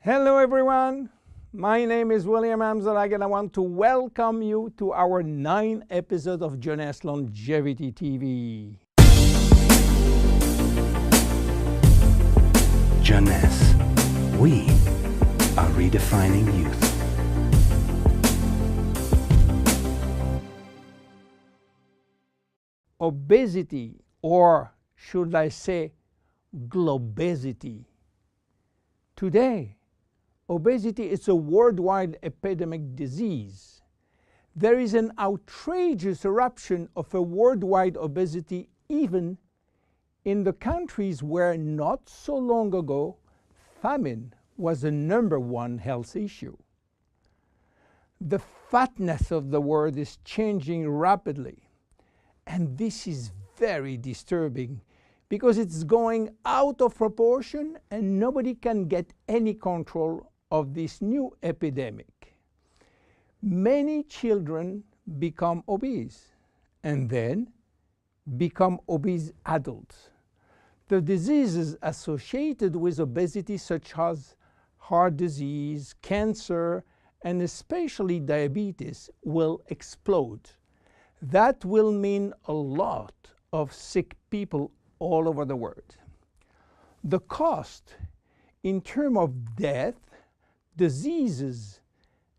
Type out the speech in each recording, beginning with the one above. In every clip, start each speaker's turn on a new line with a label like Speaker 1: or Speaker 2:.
Speaker 1: Hello everyone, my name is William Amzalag and I want to welcome you to our 9th episode of Jeunesse Longevity TV.
Speaker 2: Jeunesse, we are redefining youth.
Speaker 1: Obesity, or should I say globesity. Today, obesity is a worldwide epidemic disease. There is an outrageous eruption of a worldwide obesity even in the countries where not so long ago famine was the #1 health issue. The fatness of the world is changing rapidly, and this is very disturbing because it's going out of proportion and nobody can get any control of this new epidemic. Many children become obese and then become obese adults. The diseases associated with obesity, such as heart disease, cancer, and especially diabetes, will explode. That will mean a lot of sick people all over the world. The cost in terms of death, diseases,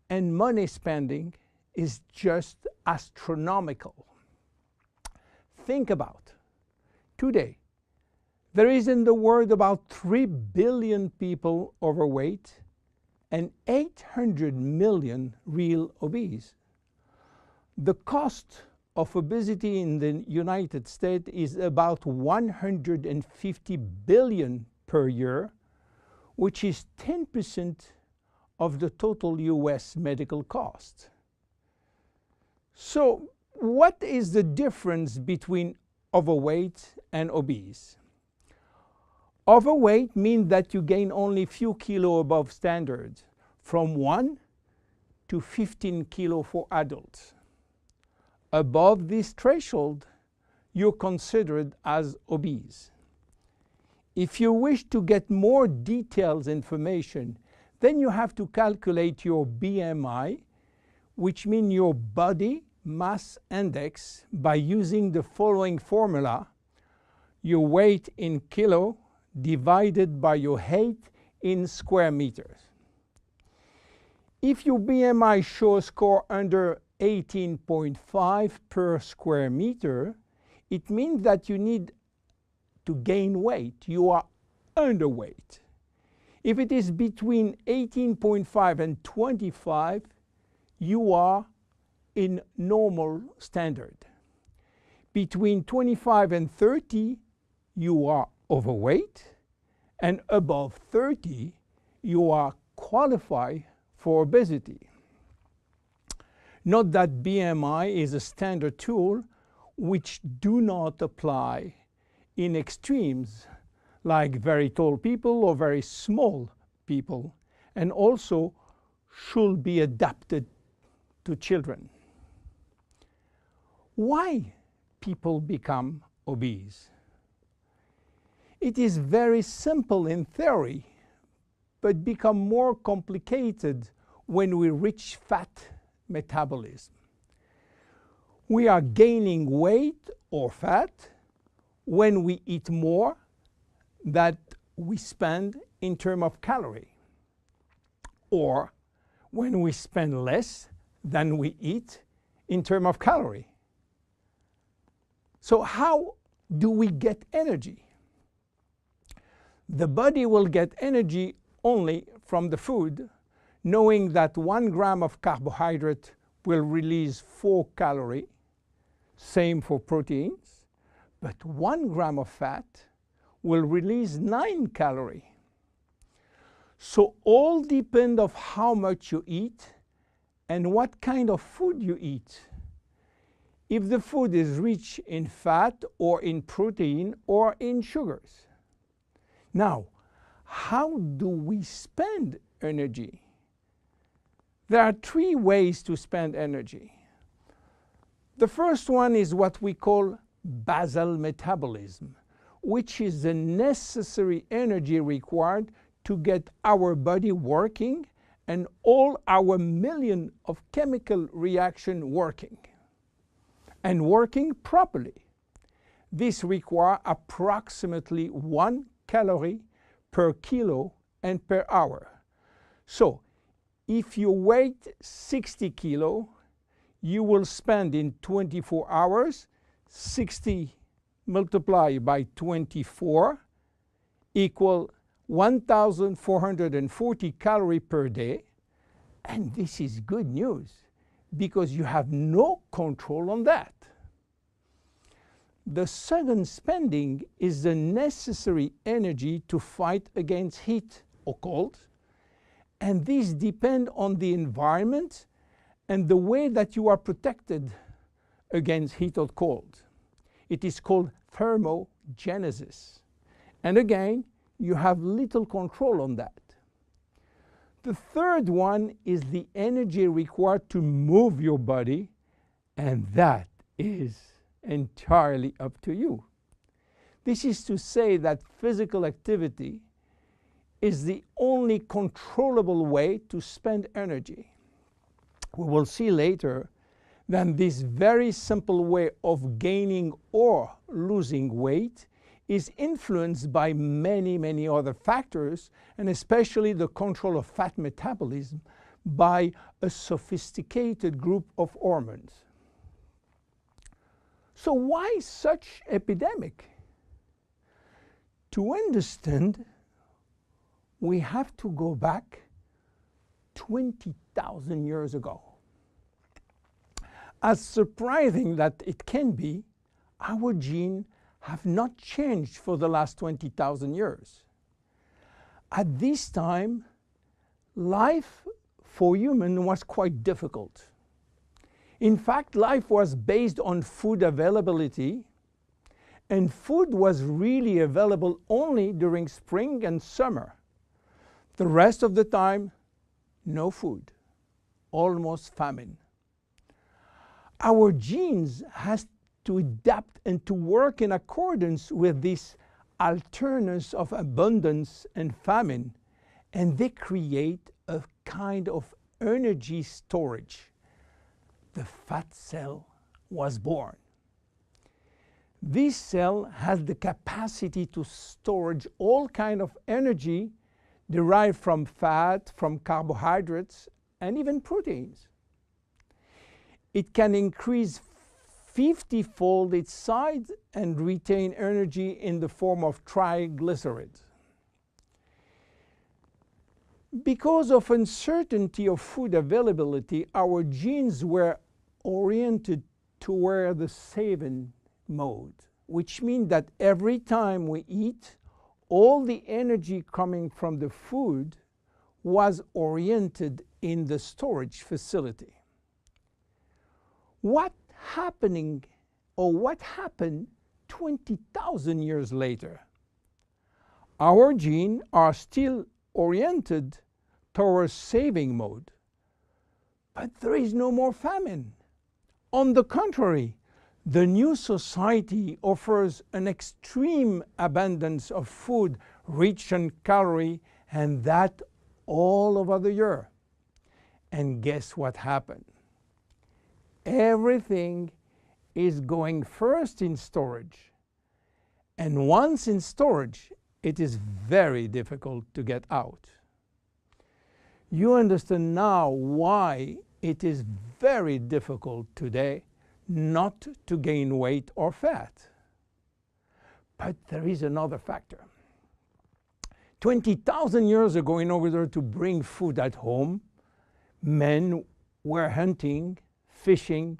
Speaker 1: and money spending is just astronomical. Think about today, there is in the world about 3 billion people overweight and 800 million real obese. The cost of obesity in the United States is about 150 billion per year, which is 10% of the total US medical cost. So what is the difference between overweight and obese? Overweight means that you gain only few kilos above standard, from 1 to 15 kilos for adults. Above this threshold, you're considered as obese. If you wish to get more detailed information, then you have to calculate your BMI, which means your body mass index, by using the following formula: your weight in kilo divided by your height in square meters. If your BMI shows score under 18.5 per square meter, it means that you need to gain weight. You are underweight. If it is between 18.5 and 25, you are in normal standard. Between 25 and 30, you are overweight, and above 30, you are qualified for obesity. Note that BMI is a standard tool which do not apply in extremes like very tall people or very small people, and also should be adapted to children. Why people become obese? It is very simple in theory, but become more complicated when we reach fat metabolism. We are gaining weight or fat when we eat more than we spend in terms of calorie, or when we spend less than we eat in terms of calorie. So how do we get energy? The body will get energy only from the food, knowing that 1 gram of carbohydrate will release 4 calories, same for proteins, but 1 gram of fat will release 9 calories. So all depend on how much you eat and what kind of food you eat. If the food is rich in fat or in protein or in sugars. Now, how do we spend energy? There are 3 ways to spend energy. The first one is what we call basal metabolism, which is the necessary energy required to get our body working and all our million of chemical reaction working and working properly. This requires approximately 1 calorie per kilo and per hour. So if you weigh 60 kilo, you will spend in 24 hours 60 multiplied by 24 equal 1,440 calories per day. And this is good news because you have no control on that. The second spending is the necessary energy to fight against heat or cold. And these depend on the environment and the way that you are protected against heat or cold. It is called thermogenesis. And again, you have little control on that. The third one is the energy required to move your body, and that is entirely up to you. This is to say that physical activity is the only controllable way to spend energy. We will see later that this very simple way of gaining or losing weight is influenced by many, many other factors, and especially the control of fat metabolism by a sophisticated group of hormones. So why such epidemic? To understand, we have to go back 20,000 years ago. As surprising that it can be, our genes have not changed for the last 20,000 years. At this time, life for humans was quite difficult. In fact, life was based on food availability, and food was really available only during spring and summer. The rest of the time, no food, almost famine. Our genes has to adapt and to work in accordance with this alternance of abundance and famine, and they create a kind of energy storage. The fat cell was born. This cell has the capacity to store all kinds of energy derived from fat, from carbohydrates, and even proteins. It can increase 50-fold its size and retain energy in the form of triglycerides. Because of uncertainty of food availability, our genes were oriented toward the saving mode, which means that every time we eat, all the energy coming from the food was oriented in the storage facility. What happened 20,000 years later? Our genes are still oriented towards saving mode, but there is no more famine. On the contrary, the new society offers an extreme abundance of food rich in calories, and that all over the year. And guess what happened? Everything is going first in storage. And once in storage, it is very difficult to get out. You understand now why it is very difficult today not to gain weight or fat. But there is another factor. 20,000 years ago, in order to bring food at home, men were hunting, fishing,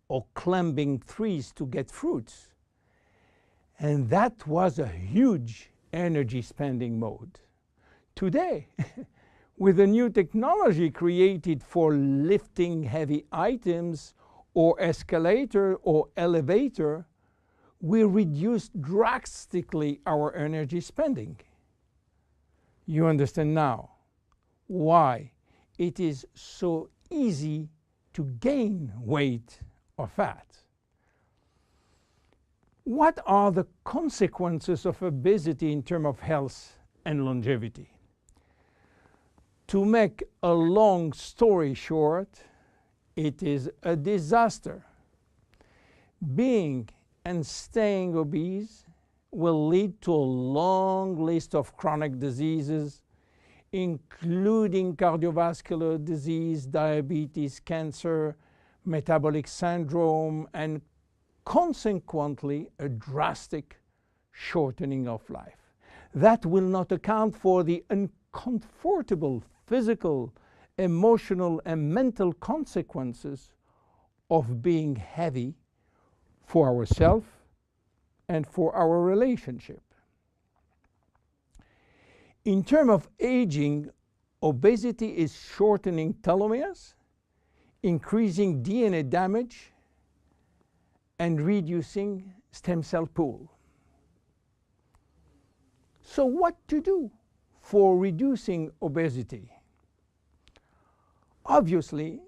Speaker 1: or climbing trees to get fruits. And that was a huge energy spending mode. Today, with a new technology created for lifting heavy items or escalator or elevator, we reduce drastically our energy spending. You understand now why it is so easy to gain weight or fat. What are the consequences of obesity in terms of health and longevity? To make a long story short, it is a disaster. Being and staying obese will lead to a long list of chronic diseases, including cardiovascular disease, diabetes, cancer, metabolic syndrome, and consequently a drastic shortening of life. That will not account for the uncomfortable physical, emotional, and mental consequences of being heavy for ourselves and for our relationship. In terms of aging, obesity is shortening telomeres, increasing DNA damage, and reducing stem cell pool. So what to do for reducing obesity? Obviously,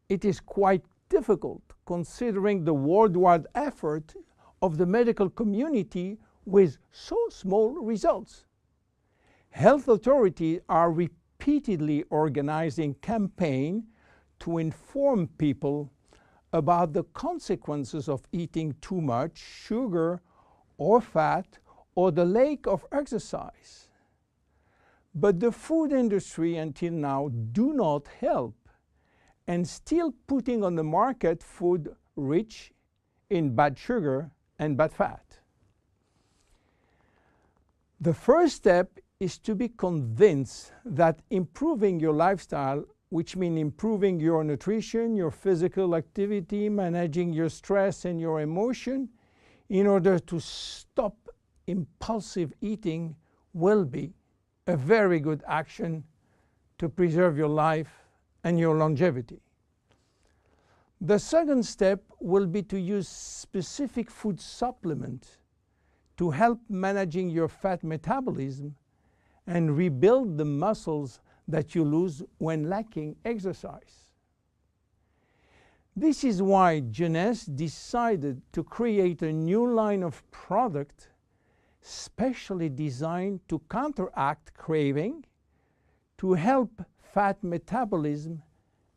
Speaker 1: it is quite difficult considering the worldwide effort of the medical community with so small results. Health authorities are repeatedly organizing campaigns to inform people about the consequences of eating too much sugar or fat or the lack of exercise. But the food industry until now do not help and still putting on the market food rich in bad sugar and bad fat. The first step is to be convinced that improving your lifestyle, which means improving your nutrition, your physical activity, managing your stress and your emotion, in order to stop impulsive eating, will be a very good action to preserve your life and your longevity. The second step will be to use specific food supplements to help managing your fat metabolism and rebuild the muscles that you lose when lacking exercise. This is why Jeunesse decided to create a new line of product specially designed to counteract craving, to help fat metabolism,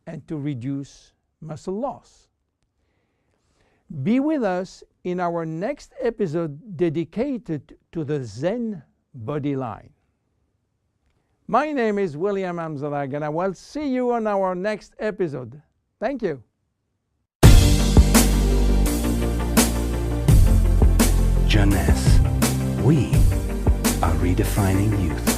Speaker 1: and to reduce muscle loss. Be with us in our next episode dedicated to the Zen Bodi line. My name is William Amzalag, and I will see you on our next episode. Thank you.
Speaker 2: Jeunesse. We are redefining youth.